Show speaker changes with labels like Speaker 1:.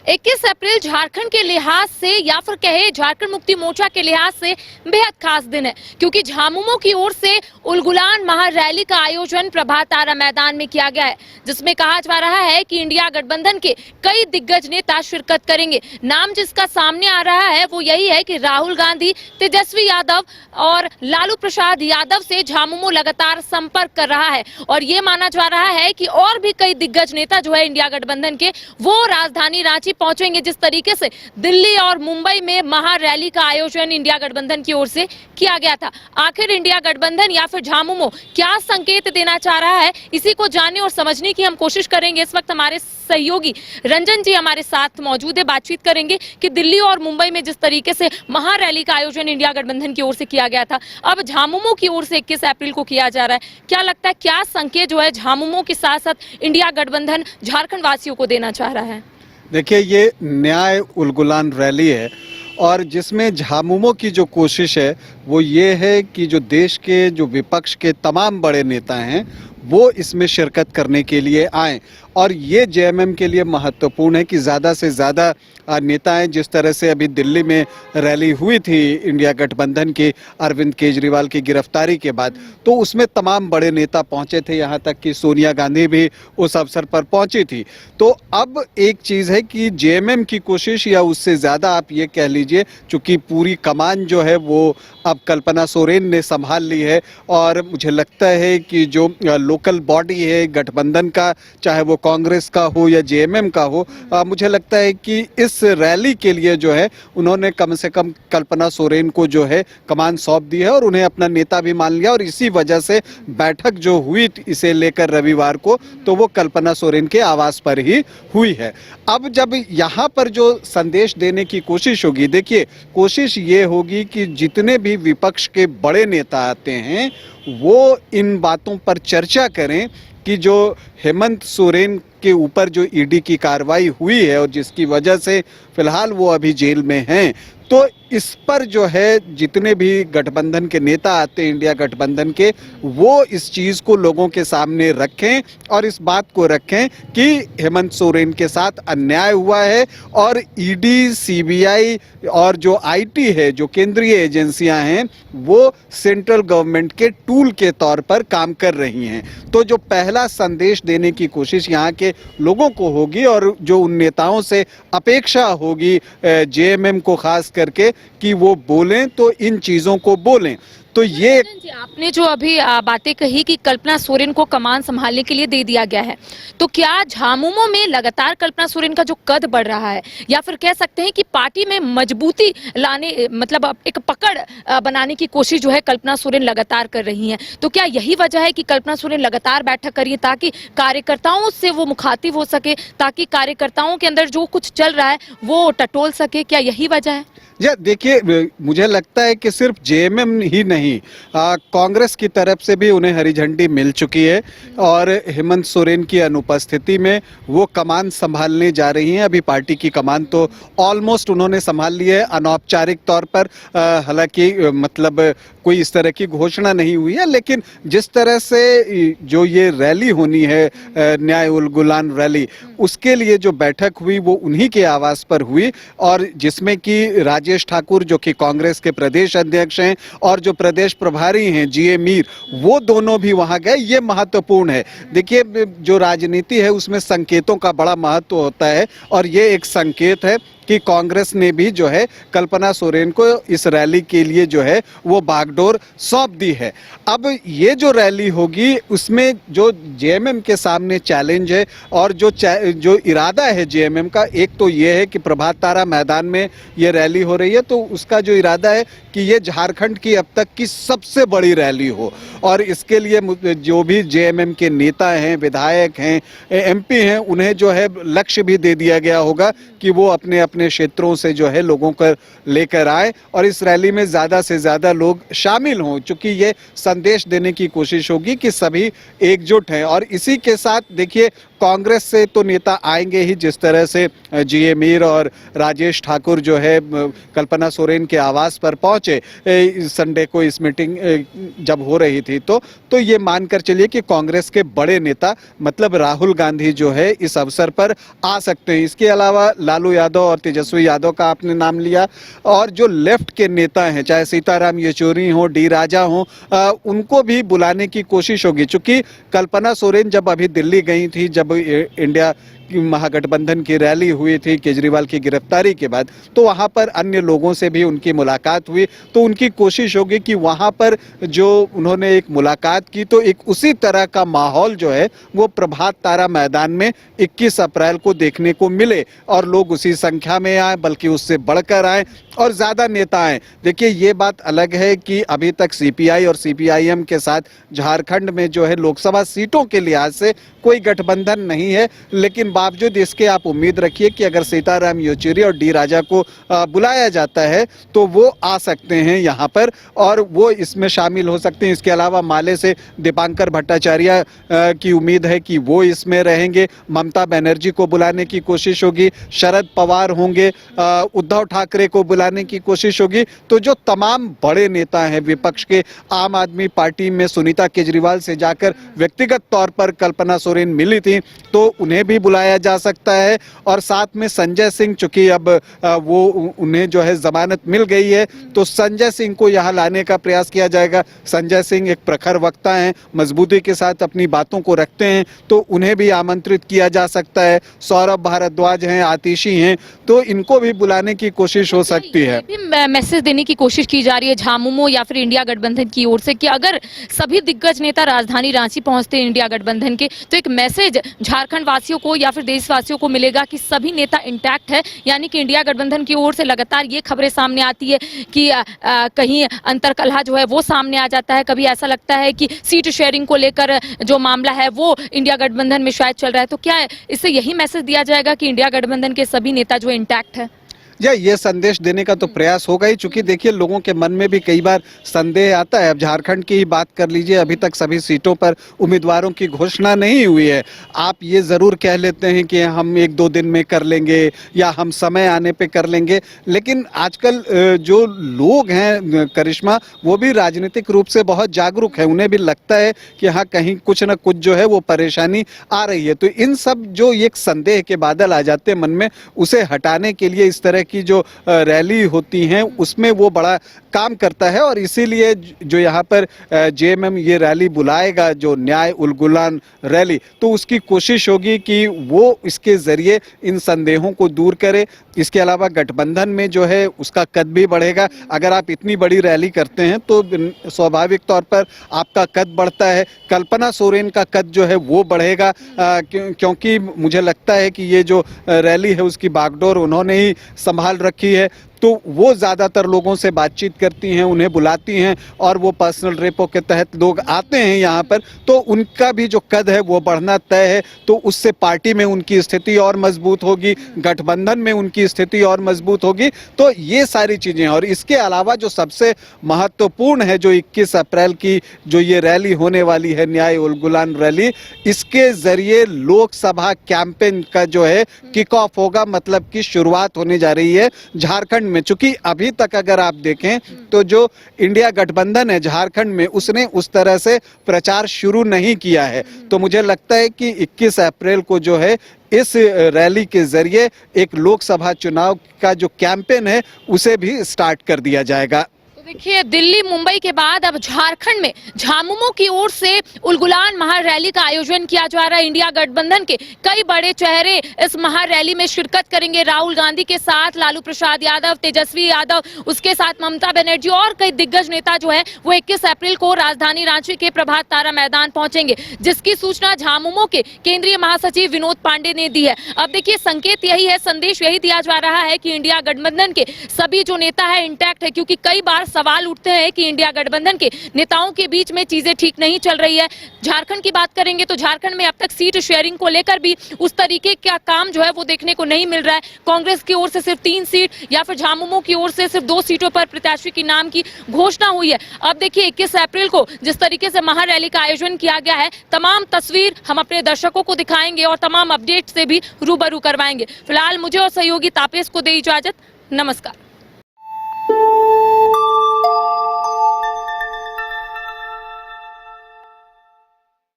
Speaker 1: 21 अप्रैल झारखंड के लिहाज से या फिर कहे झारखंड मुक्ति मोर्चा के लिहाज से बेहद खास दिन है, क्योंकि झामुमो की ओर से उलगुलान महारैली का आयोजन प्रभात तारा मैदान में किया गया है, जिसमें कहा जा रहा है कि इंडिया गठबंधन के कई दिग्गज नेता शिरकत करेंगे। नाम जिसका सामने आ रहा है वो यही है कि राहुल गांधी, तेजस्वी यादव और लालू प्रसाद यादव से झामुमो लगातार संपर्क कर रहा है और ये माना जा रहा है कि और भी कई दिग्गज नेता जो है इंडिया गठबंधन के वो राजधानी रांची पहुंचेंगे। जिस तरीके से दिल्ली और मुंबई में महारैली का आयोजन इंडिया गठबंधन की ओर से किया गया था, आखिर इंडिया गठबंधन या फिर झामुमो क्या संकेत देना चाह रहा है, इसी को जानने और समझने की हम कोशिश करेंगे। इस वक्त हमारे सहयोगी रंजन जी हमारे साथ मौजूद है, बातचीत करेंगे कि दिल्ली और मुंबई में जिस तरीके से महारैली का आयोजन इंडिया गठबंधन की ओर से किया गया था, अब झामुमो की ओर से 21 अप्रैल को किया जा रहा है। क्या लगता है, क्या संकेत जो है झामुमो के साथ साथ इंडिया गठबंधन झारखंड वासियों को देना चाह रहा है?
Speaker 2: देखिए, ये न्याय उलगुलान रैली है और जिसमें झामुमो की जो कोशिश है वो ये है कि जो देश के जो विपक्ष के तमाम बड़े नेता हैं वो इसमें शिरकत करने के लिए आए और ये जेएमएम के लिए महत्वपूर्ण है कि ज़्यादा से ज़्यादा नेता हैं। जिस तरह से अभी दिल्ली में रैली हुई थी इंडिया गठबंधन की अरविंद केजरीवाल की गिरफ्तारी के बाद, तो उसमें तमाम बड़े नेता पहुंचे थे, यहाँ तक कि सोनिया गांधी भी उस अवसर पर पहुंची थी। तो अब एक चीज़ है कि जेएमएम की कोशिश, या उससे ज़्यादा आप ये कह लीजिए, चूँकि पूरी कमान जो है वो अब कल्पना सोरेन ने संभाल ली है और मुझे लगता है कि जो लोकल बॉडी है गठबंधन का, चाहे वो कांग्रेस का हो या जेएमएम का हो, मुझे लगता है कि इस रैली के लिए जो है उन्होंने कम से कम कल्पना सोरेन को जो है कमान सौंप दी है और उन्हें अपना नेता भी मान लिया और इसी वजह से बैठक जो हुई इसे लेकर रविवार को, तो वो कल्पना सोरेन के आवास पर ही हुई है। अब जब यहाँ पर जो संदेश देने की कोशिश होगी, देखिए कोशिश ये होगी कि जितने भी विपक्ष के बड़े नेता आते हैं वो इन बातों पर चर्चा करें कि जो हेमंत सोरेन के ऊपर जो ईडी की कार्रवाई हुई है और जिसकी वजह से फिलहाल वो अभी जेल में हैं, तो इस पर जो है जितने भी गठबंधन के नेता आते हैं इंडिया गठबंधन के, वो इस चीज़ को लोगों के सामने रखें और इस बात को रखें कि हेमंत सोरेन के साथ अन्याय हुआ है और ईडी, सीबीआई और जो आईटी है, जो केंद्रीय एजेंसियां हैं, वो सेंट्रल गवर्नमेंट के टूल के तौर पर काम कर रही हैं। तो जो पहला संदेश देने की कोशिश यहाँ के लोगों को होगी और जो उन नेताओं से अपेक्षा होगी जेएमएम को खास करके कि वो बोलें, तो इन चीज़ों को बोलें। तो ये
Speaker 1: आपने जो अभी बातें कही कि कल्पना सोरेन को कमान संभालने के लिए दे दिया गया है, तो क्या झामुमो में लगातार कल्पना सोरेन का जो कद बढ़ रहा है या फिर कह सकते हैं कि पार्टी में मजबूती लाने, मतलब एक पकड़ बनाने की कोशिश जो है कल्पना सोरेन लगातार कर रही हैं, तो क्या यही वजह है कि कल्पना सोरेन लगातार बैठक करिए ताकि कार्यकर्ताओं से वो मुखातिब हो सके, ताकि कार्यकर्ताओं के अंदर जो कुछ चल रहा है वो टटोल सके? क्या यही वजह है?
Speaker 2: या देखिए, मुझे लगता है कि सिर्फ जेएमएम ही नहीं, कांग्रेस की तरफ से भी उन्हें हरी झंडी मिल चुकी है और हेमंत सोरेन की अनुपस्थिति में वो कमान संभालने जा रही हैं। अभी पार्टी की कमान तो ऑलमोस्ट उन्होंने संभाल ली है अनौपचारिक तौर पर, हालांकि मतलब कोई इस तरह की घोषणा नहीं हुई है, लेकिन जिस तरह से जो ये रैली होनी है न्याय उलगुलान रैली, उसके लिए जो बैठक हुई वो उन्हीं के आवास पर हुई और जिसमें कि राजेश ठाकुर जो कि कांग्रेस के प्रदेश अध्यक्ष हैं और जो प्रदेश प्रभारी हैं जीए मीर, वो दोनों भी वहां गए। ये महत्वपूर्ण है। देखिए, जो राजनीति है उसमें संकेतों का बड़ा महत्व होता है और ये एक संकेत है कि कांग्रेस ने भी जो है कल्पना सोरेन को इस रैली के लिए जो है वो बागडोर सौंप दी है। अब ये जो रैली होगी उसमें जो जेएमएम के सामने चैलेंज है और जो इरादा है जेएमएम का, एक तो ये है कि प्रभात तारा मैदान में ये रैली हो रही है, तो उसका जो इरादा है कि ये झारखंड की अब तक की सबसे बड़ी रैली हो और इसके लिए जो भी जेएमएम के नेता हैं, विधायक हैं, एमपी हैं, उन्हें जो है लक्ष्य भी दे दिया गया होगा कि वो अपने अपने क्षेत्रों से जो है लोगों को लेकर आए और इस रैली में ज़्यादा से ज़्यादा लोग शामिल हों, क्योंकि ये संदेश देने की कोशिश होगी कि सभी एकजुट हैं। और इसी के साथ देखिए, कांग्रेस से तो नेता आएंगे ही, जिस तरह से जी.ए. मीर और राजेश ठाकुर जो है कल्पना सोरेन के आवास पर पहुंचे संडे को इस मीटिंग जब हो रही थी, तो ये मानकर चलिए कि कांग्रेस के बड़े नेता मतलब राहुल गांधी जो है इस अवसर पर आ सकते हैं। इसके अलावा लालू यादव और तेजस्वी यादव का आपने नाम लिया, और जो लेफ्ट के नेता हैं, चाहे सीताराम येचुरी हो, डी राजा हो, उनको भी बुलाने की कोशिश होगी। चूंकि कल्पना सोरेन जब अभी दिल्ली गई थी, जब इंडिया महागठबंधन की रैली हुई थी केजरीवाल की गिरफ्तारी के बाद, तो वहां पर अन्य लोगों से भी उनकी मुलाकात हुई, तो उनकी कोशिश होगी कि वहां पर जो उन्होंने एक मुलाकात की तो एक उसी तरह का माहौल जो है वो प्रभात तारा मैदान में 21 अप्रैल को देखने को मिले, और लोग उसी संख्या में आए, बल्कि उससे बढ़कर आए और ज्यादा नेता आए। देखिए, ये बात अलग है कि अभी तक सीपीआई और सीपीआईएम के साथ झारखंड में जो है लोकसभा सीटों के लिहाज से कोई गठबंधन नहीं है, लेकिन बावजूद इसके आप उम्मीद रखिए कि अगर सीताराम येचुरी और डी राजा को बुलाया जाता है तो वो आ सकते हैं यहाँ पर और वो इसमें शामिल हो सकते हैं। इसके अलावा माले से दीपांकर भट्टाचार्य की उम्मीद है कि वो इसमें रहेंगे। ममता बनर्जी को बुलाने की कोशिश होगी, शरद पवार होंगे, उद्धव ठाकरे को बुलाने की कोशिश होगी। तो जो तमाम बड़े नेता हैं विपक्ष के, आम आदमी पार्टी में सुनीता केजरीवाल से जाकर व्यक्तिगत तौर पर कल्पना सोरेन मिली थी, तो उन्हें भी बुलाया जा सकता है। और साथ में संजय सिंह, चूंकि अब वो उन्हें जो है जमानत मिल गई है, तो संजय सिंह को यहाँ लाने का प्रयास किया जाएगा। संजय सिंह एक प्रखर वक्ता हैं, मजबूती के साथ अपनी बातों को रखते हैं, तो उन्हें भी आमंत्रित किया जा सकता है। सौरभ भारद्वाज हैं, आतिशी हैं, तो इनको भी बुलाने की कोशिश हो सकती है।
Speaker 1: मैसेज देने की कोशिश की जा रही है झामुमो या फिर इंडिया गठबंधन की ओर से कि अगर सभी दिग्गज नेता राजधानी रांची पहुंचते हैं इंडिया गठबंधन के, तो एक मैसेज झारखंड वासियों को या फिर देशवासियों को मिलेगा कि सभी नेता इंटैक्ट है। यानी कि इंडिया गठबंधन की ओर से लगातार ये खबरें सामने आती है कि कहीं अंतरकलह जो है वो सामने आ जाता है। कभी ऐसा लगता है कि सीट शेयरिंग को लेकर जो मामला है वो इंडिया गठबंधन में शायद चल रहा है। तो क्या इससे यही मैसेज दिया जाएगा कि इंडिया गठबंधन के सभी नेता जो इंटैक्ट है?
Speaker 2: या ये संदेश देने का तो प्रयास होगा ही, चूंकि देखिए लोगों के मन में भी कई बार संदेह आता है। अब झारखंड की ही बात कर लीजिए, अभी तक सभी सीटों पर उम्मीदवारों की घोषणा नहीं हुई है। आप ये जरूर कह लेते हैं कि हम 1-2 दिन में कर लेंगे या हम समय आने पे कर लेंगे, लेकिन आजकल जो लोग हैं करिश्मा, वो भी राजनीतिक रूप से बहुत जागरूक है। उन्हें भी लगता है कि हाँ, कहीं कुछ ना कुछ जो है वो परेशानी आ रही है। तो इन सब जो एक संदेह के बादल आ जाते हैं मन में, उसे हटाने के लिए इस तरह की जो रैली होती हैं उसमें वो बड़ा काम करता है। और इसीलिए जो यहाँ पर जेएमएम ये रैली बुलाएगा, जो न्याय उलगुलान रैली, तो उसकी कोशिश होगी कि वो इसके जरिए इन संदेहों को दूर करे। इसके अलावा गठबंधन में जो है उसका कद भी बढ़ेगा। अगर आप इतनी बड़ी रैली करते हैं तो स्वाभाविक तौर पर आपका कद बढ़ता है। कल्पना सोरेन का कद जो है वो बढ़ेगा, क्योंकि मुझे लगता है कि ये जो रैली है उसकी बागडोर उन्होंने ही संभाल रखी है, तो वो ज़्यादातर लोगों से बातचीत करती हैं, उन्हें बुलाती हैं, और वो पर्सनल रेपो के तहत लोग आते हैं यहाँ पर, तो उनका भी जो कद है वो बढ़ना तय है। तो उससे पार्टी में उनकी स्थिति और मजबूत होगी, गठबंधन में उनकी स्थिति और मजबूत होगी। तो ये सारी चीज़ें, और इसके अलावा जो सबसे महत्वपूर्ण है, जो 21 अप्रैल की जो ये रैली होने वाली है, न्याय उलगुलान रैली, इसके ज़रिए लोकसभा कैंपेन का जो है किक ऑफ होगा, मतलब कि शुरुआत होने जा रही है झारखंड में। चूंकि अभी तक अगर आप देखें तो जो इंडिया गठबंधन है झारखंड में, उसने उस तरह से प्रचार शुरू नहीं किया है। तो मुझे लगता है कि 21 अप्रैल को जो है इस रैली के जरिए एक लोकसभा चुनाव का जो कैंपेन है उसे भी स्टार्ट कर दिया जाएगा।
Speaker 1: देखिए, दिल्ली मुंबई के बाद अब झारखंड में झामुमो की ओर से उलगुलान महारैली का आयोजन किया जा रहा है। इंडिया गठबंधन के कई बड़े चेहरे इस महारैली में शिरकत करेंगे। राहुल गांधी के साथ लालू प्रसाद यादव, तेजस्वी यादव, उसके साथ ममता बनर्जी और कई दिग्गज नेता जो है वो 21 अप्रैल को राजधानी रांची के प्रभात तारा मैदान पहुंचेंगे, जिसकी सूचना झामुमो के केंद्रीय महासचिव विनोद पांडे ने दी है। अब देखिए, संकेत यही है, संदेश यही दिया जा रहा है कि इंडिया गठबंधन के सभी जो नेता है इंटैक्ट है, क्योंकि कई बार सवाल उठते हैं कि इंडिया गठबंधन के नेताओं के बीच में चीजें ठीक नहीं चल रही है। झारखंड की बात करेंगे तो झारखंड में अब तक सीट शेयरिंग को लेकर भी उस तरीके का काम जो है वो देखने को नहीं मिल रहा है। कांग्रेस की ओर से सिर्फ 3 सीट या फिर झामुमो की ओर से सिर्फ 2 सीटों पर प्रत्याशी के नाम की घोषणा हुई है। अब देखिए 21 अप्रैल को जिस तरीके से महारैली का आयोजन किया गया है, तमाम तस्वीर हम अपने दर्शकों को दिखाएंगे और तमाम अपडेट से भी रूबरू करवाएंगे। फिलहाल मुझे और सहयोगी तापेश को दे इजाजत। नमस्कार।